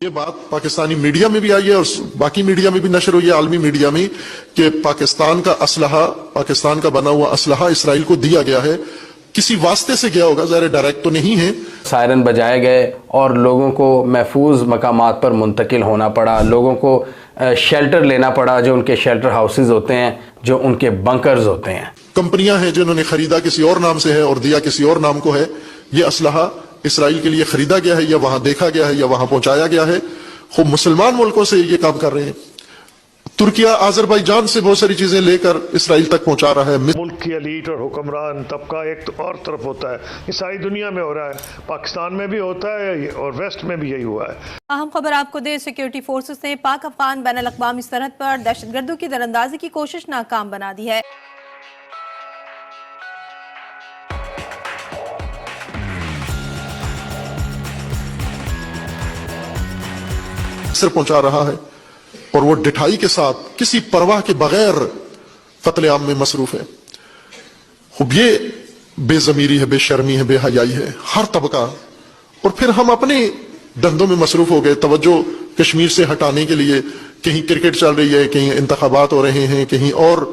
ये बात पाकिस्तानी मीडिया में भी आई है और बाकी मीडिया में भी नशर हुई है, आलमी मीडिया में, कि पाकिस्तान का असलहा, पाकिस्तान का बना हुआ असलहा इसराइल को दिया गया है, किसी वास्ते से गया होगा, ज़ाहिर डायरेक्ट तो नहीं है। सायरन बजाए गए और लोगों को महफूज मकामात पर मुंतकिल होना पड़ा, लोगों को शेल्टर लेना पड़ा, जो उनके शेल्टर हाउसेज होते हैं, जो उनके बंकर्स होते हैं। कंपनियां हैं जिन्होंने खरीदा किसी और नाम से है और दिया किसी और नाम को है। ये असलहा इसराइल के लिए खरीदा गया है या वहां देखा गया है या वहां पहुंचाया गया है। खूब मुसलमान मुल्कों से ये काम कर रहे हैं। तुर्किया अजरबैजान से बहुत सारी चीजें लेकर इसराइल तक पहुंचा रहा है। मुल्क की एलीट और हुक्मरान तबका एक तो और तरफ होता है, ये सारी दुनिया में हो रहा है, पाकिस्तान में भी होता है और वेस्ट में भी यही हुआ है। अहम खबर आपको दे, सिक्योरिटी फोर्सेस ने पाक अफगान बैन अल-अक़वामी सरहद पर दहशतगर्दों की दरअंदाजी की कोशिश नाकाम बना दी है। सिर पहुंचा रहा है और वो डिठाई के साथ किसी परवाह के बगैर कत्लेआम में मसरूफ है। खूब ये बेजमीरी है, बेशर्मी है, बेहयाई है, हर तबका। और फिर हम अपने धंधों में मसरूफ हो गए, तवज्जो कश्मीर से हटाने के लिए। कहीं क्रिकेट चल रही है, कहीं इंतखाबात हो रहे हैं, कहीं और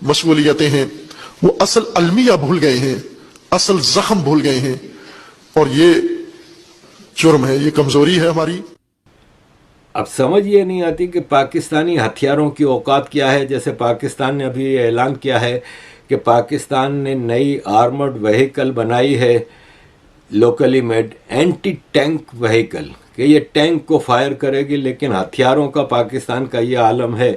मशगूलियतें हैं। वो असल अलमिया भूल गए हैं, असल जख्म भूल गए हैं। और ये जुर्म है, ये कमजोरी है हमारी। अब समझ ये नहीं आती कि पाकिस्तानी हथियारों की औकात क्या है। जैसे पाकिस्तान ने अभी ऐलान किया है कि पाकिस्तान ने नई आर्मर्ड व्हीकल बनाई है, locally made anti tank vehicle, कि ये टैंक को फायर करेगी। लेकिन हथियारों का पाकिस्तान का ये आलम है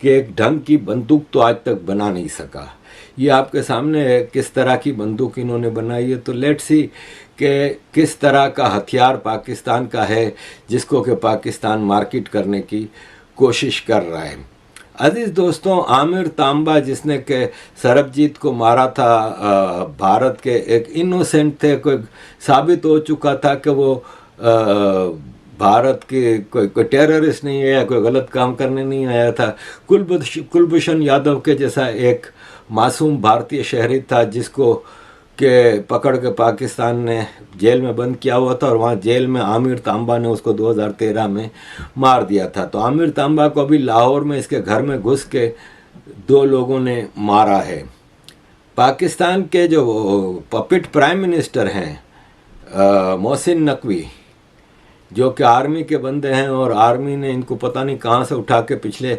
कि एक ढंग की बंदूक तो आज तक बना नहीं सका। ये आपके सामने है किस तरह की बंदूक इन्होंने बनाई है। तो लेट्स सी कि किस तरह का हथियार पाकिस्तान का है जिसको कि पाकिस्तान मार्केट करने की कोशिश कर रहा है। अजीज़ दोस्तों, आमिर तांबा जिसने के सरबजीत को मारा था, भारत के एक इनोसेंट थे, कोई साबित हो चुका था कि वो भारत के कोई टेररिस्ट नहीं है या कोई गलत काम करने नहीं आया था। कुलभूषण यादव के जैसा एक मासूम भारतीय शहरी था जिसको के पकड़ के पाकिस्तान ने जेल में बंद किया हुआ था और वहाँ जेल में आमिर तांबा ने उसको 2013 में मार दिया था। तो आमिर तांबा को अभी लाहौर में इसके घर में घुस के 2 लोगों ने मारा है। पाकिस्तान के जो पपिट प्राइम मिनिस्टर हैं मोहसिन नकवी, जो कि आर्मी के बंदे हैं और आर्मी ने इनको पता नहीं कहाँ से उठा के पिछले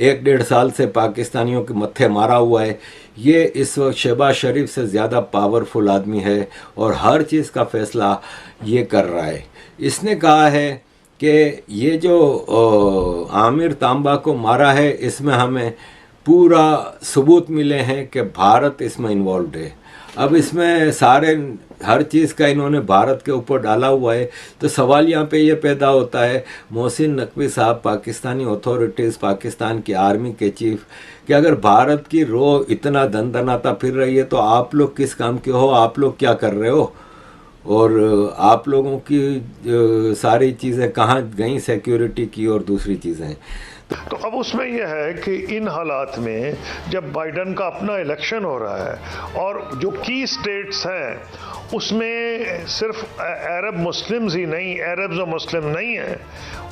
1-1.5 साल से पाकिस्तानियों के मत्थे मारा हुआ है। ये इस वक्त शहबाज शरीफ से ज़्यादा पावरफुल आदमी है और हर चीज़ का फ़ैसला ये कर रहा है। इसने कहा है कि ये जो आमिर तांबा को मारा है, इसमें हमें पूरा सबूत मिले हैं कि भारत इसमें इन्वॉल्व है। अब इसमें सारे हर चीज़ का इन्होंने भारत के ऊपर डाला हुआ है। तो सवाल यहाँ पे ये पैदा होता है, मोहसिन नकवी साहब, पाकिस्तानी अथॉरिटीज़, पाकिस्तान की आर्मी के चीफ, कि अगर भारत की रो इतना दनदनाता फिर रही है तो आप लोग किस काम के हो, आप लोग क्या कर रहे हो, और आप लोगों की सारी चीज़ें कहाँ गई, सिक्योरिटी की और दूसरी चीज़ें। तो अब उसमें यह है कि इन हालात में जब बाइडन का अपना इलेक्शन हो रहा है और जो की स्टेट्स हैं उसमें सिर्फ अरब मुस्लिम्स ही नहीं, अरब्स और मुस्लिम नहीं हैं,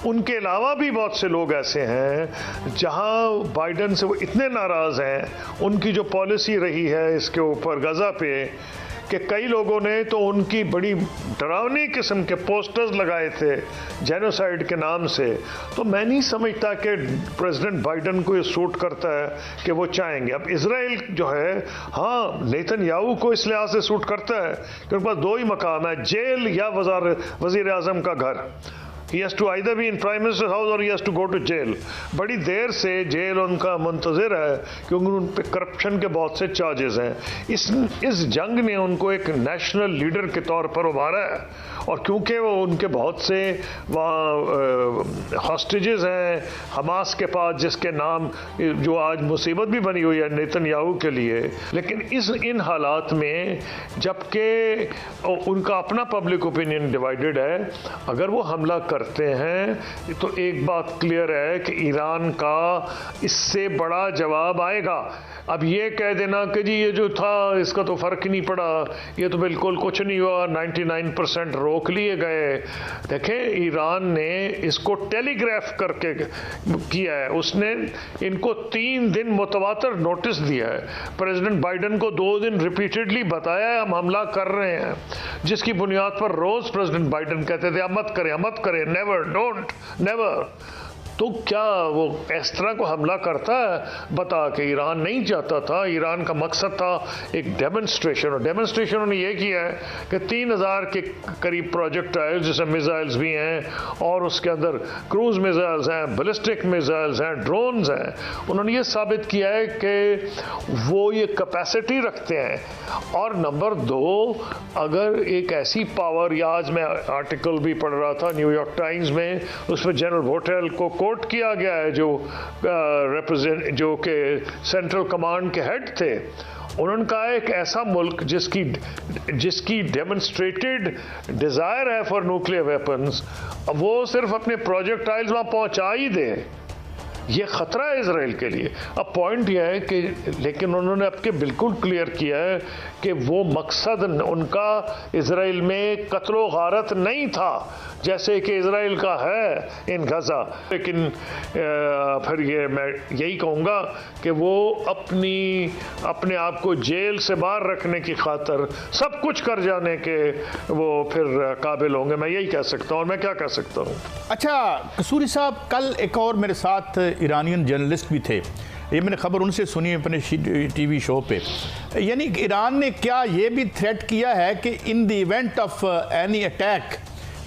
उनके अलावा भी बहुत से लोग ऐसे हैं जहां बाइडन से वो इतने नाराज़ हैं, उनकी जो पॉलिसी रही है इसके ऊपर गज़ा पे, कि कई लोगों ने तो उनकी बड़ी डरावनी किस्म के पोस्टर्स लगाए थे जेनोसाइड के नाम से। तो मैं नहीं समझता कि प्रेसिडेंट बाइडन को ये सूट करता है कि वो चाहेंगे। अब इजराइल जो है, हाँ, नेतन्याहू को इस लिहाज से सूट करता है कि उनके पास 2 ही मकाम है, जेल या वज़ीर आज़म का घर। He has to either be in Prime Minister's house or he has to go to jail. बड़ी देर से जेल उनका मुंतज़िर है क्योंकि उन पे करप्शन के बहुत से चार्जेस हैं। इस जंग ने उनको एक नेशनल लीडर के तौर पर उभारा है और क्योंकि वो उनके बहुत से वहाँ हॉस्टेजेस हैं हमास के पास, जिसके नाम जो आज मुसीबत भी बनी हुई है नेतन्याहू के लिए। लेकिन इन हालात में जबकि उनका अपना पब्लिक ओपिनियन डिवाइडेड है, अगर वो हमला करते हैं तो एक बात क्लियर है कि ईरान का इससे बड़ा जवाब आएगा। अब ये कह देना कि जी ये जो था इसका तो फ़र्क ही नहीं पड़ा, ये तो बिल्कुल कुछ नहीं हुआ, 99% रोक लिए गए। देखें, ईरान ने इसको टेलीग्राफ करके किया है। उसने इनको 3 दिन मुतवातर नोटिस दिया है। प्रेसिडेंट बाइडन को 2 दिन रिपीटेडली बताया है हम हमला कर रहे हैं, जिसकी बुनियाद पर रोज प्रेसिडेंट बाइडन कहते थे मत करें, नेवर, डोंट, नेवर। तो क्या वो इस तरह को हमला करता है? बता के ईरान नहीं चाहता था। ईरान का मकसद था एक डेमोन्स्ट्रेशन, और डेमोन्स्ट्रेशन उन्होंने ये किया है कि 3000 के करीब प्रोजेक्टाइल्स, जिसमें मिसाइल्स भी हैं और उसके अंदर क्रूज मिसाइल्स हैं, बैलिस्टिक मिसाइल्स हैं, ड्रोन्स हैं। उन्होंने ये साबित किया है कि वो ये कैपेसिटी रखते हैं। और नंबर 2, अगर एक ऐसी पावर, या आज मैं आर्टिकल भी पढ़ रहा था न्यूयॉर्क टाइम्स में, उसमें जनरल वोटेल को कोट किया गया है, जो के सेंट्रल कमांड के हेड थे। उन्होंने कहा है एक ऐसा मुल्क जिसकी डेमोन्स्ट्रेटेड डिजायर है फॉर न्यूक्लियर वेपन्स, वो सिर्फ अपने प्रोजेक्टाइल्स वहां पहुंचा ही दे, ये खतरा है इसराइल के लिए। अब पॉइंट यह है कि लेकिन उन्होंने अब के बिल्कुल क्लियर किया है कि वो मकसद उनका इसराइल में कत्लो गारत नहीं था, जैसे कि इसराइल का है इन गजा। लेकिन फिर ये मैं यही कहूँगा कि वो अपने आप को जेल से बाहर रखने की खातर सब कुछ कर जाने के वो फिर काबिल होंगे, मैं यही कह सकता हूँ। और मैं क्या कह सकता हूँ? अच्छा कसूरी साहब, कल एक और मेरे साथ ईरानियन जर्नलिस्ट भी थे, ये मैंने खबर उनसे सुनी अपने टीवी शो पे। यानी ईरान ने क्या ये भी थ्रेट किया है कि in the event of any attack,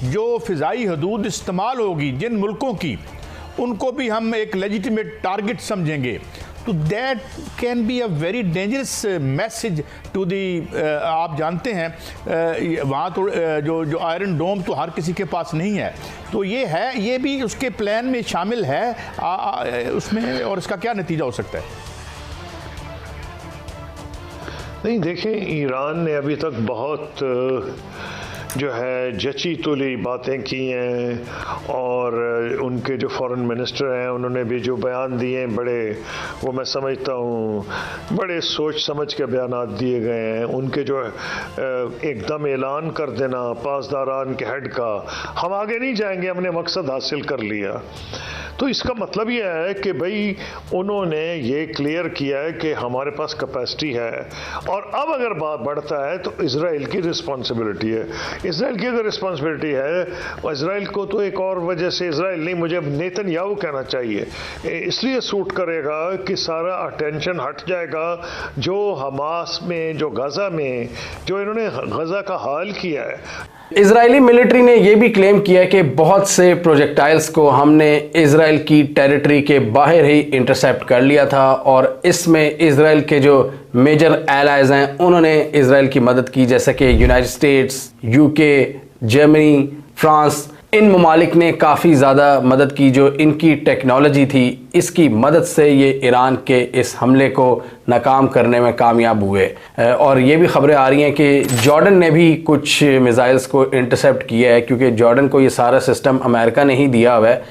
जो फ़िज़ाई हदूद इस्तेमाल होगी जिन मुल्कों की, उनको भी हम एक लेजिटिमेट टारगेट समझेंगे। तो that can be a very dangerous message to the, आप जानते हैं वहाँ तो जो आयरन डोम तो हर किसी के पास नहीं है, तो ये भी उसके प्लान में शामिल है उसमें, और इसका क्या नतीजा हो सकता है? नहीं, देखें, ईरान ने अभी तक बहुत जो है जची तुली बातें की हैं, और उनके जो फॉरेन मिनिस्टर हैं उन्होंने भी जो बयान दिए हैं, वो मैं समझता हूँ बड़े सोच समझ के बयानात दिए गए हैं। उनके जो एकदम ऐलान कर देना पासदारान के हेड का, हम आगे नहीं जाएंगे, हमने मकसद हासिल कर लिया, तो इसका मतलब यह है कि भाई उन्होंने ये क्लियर किया है कि हमारे पास कैपेसिटी है। और अब अगर बात बढ़ता है तो इजराइल की रिस्पॉन्सिबिलिटी है। इजराइल की अगर रिस्पॉन्सिबिलिटी है, और इजराइल को तो एक और वजह से, इजराइल नहीं, मुझे नेतन्याहू कहना चाहिए, इसलिए सूट करेगा कि सारा अटेंशन हट जाएगा जो हमास में, जो गजा में, जो इन्होंने गजा का हाल किया है। इजरायली मिलिट्री ने यह भी क्लेम किया कि बहुत से प्रोजेक्टाइल्स को हमने इजराइल की टेरिटरी के बाहर ही इंटरसेप्ट कर लिया था, और इसमें इजराइल के जो मेजर एलाइज हैं उन्होंने इजराइल की मदद की, जैसे कि United States, UK, Germany, France. इन ममालिक ने काफ़ी ज़्यादा मदद की। जो इनकी टेक्नोलॉजी थी, इसकी मदद से ये ईरान के इस हमले को नाकाम करने में कामयाब हुए। और ये भी खबरें आ रही हैं कि जॉर्डन ने भी कुछ मिसाइल्स को इंटरसेप्ट किया है, क्योंकि जॉर्डन को ये सारा सिस्टम अमेरिका ने ही दिया हुआ है।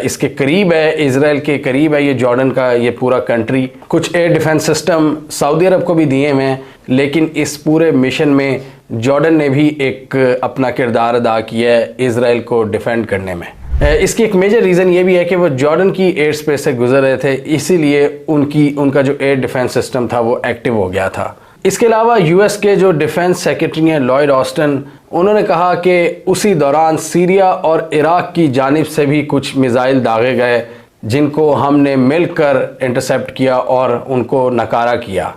इसके करीब है, इजराइल के करीब है ये जॉर्डन का ये पूरा कंट्री। कुछ एयर डिफेंस सिस्टम सऊदी अरब को भी दिए हुए हैं, लेकिन इस पूरे मिशन में जॉर्डन ने भी एक अपना किरदार अदा किया है इजराइल को डिफेंड करने में। इसकी एक मेजर रीज़न ये भी है कि वो जॉर्डन की एयर स्पेस से गुजर रहे थे, इसीलिए उनका जो एयर डिफेंस सिस्टम था वो एक्टिव हो गया था। इसके अलावा यूएस के जो डिफेंस सेक्रेटरी हैं लॉयड ऑस्टिन, उन्होंने कहा कि उसी दौरान सीरिया और इराक की जानिब से भी कुछ मिसाइल दागे गए, जिनको हमने मिलकर इंटरसेप्ट किया और उनको नकारा किया।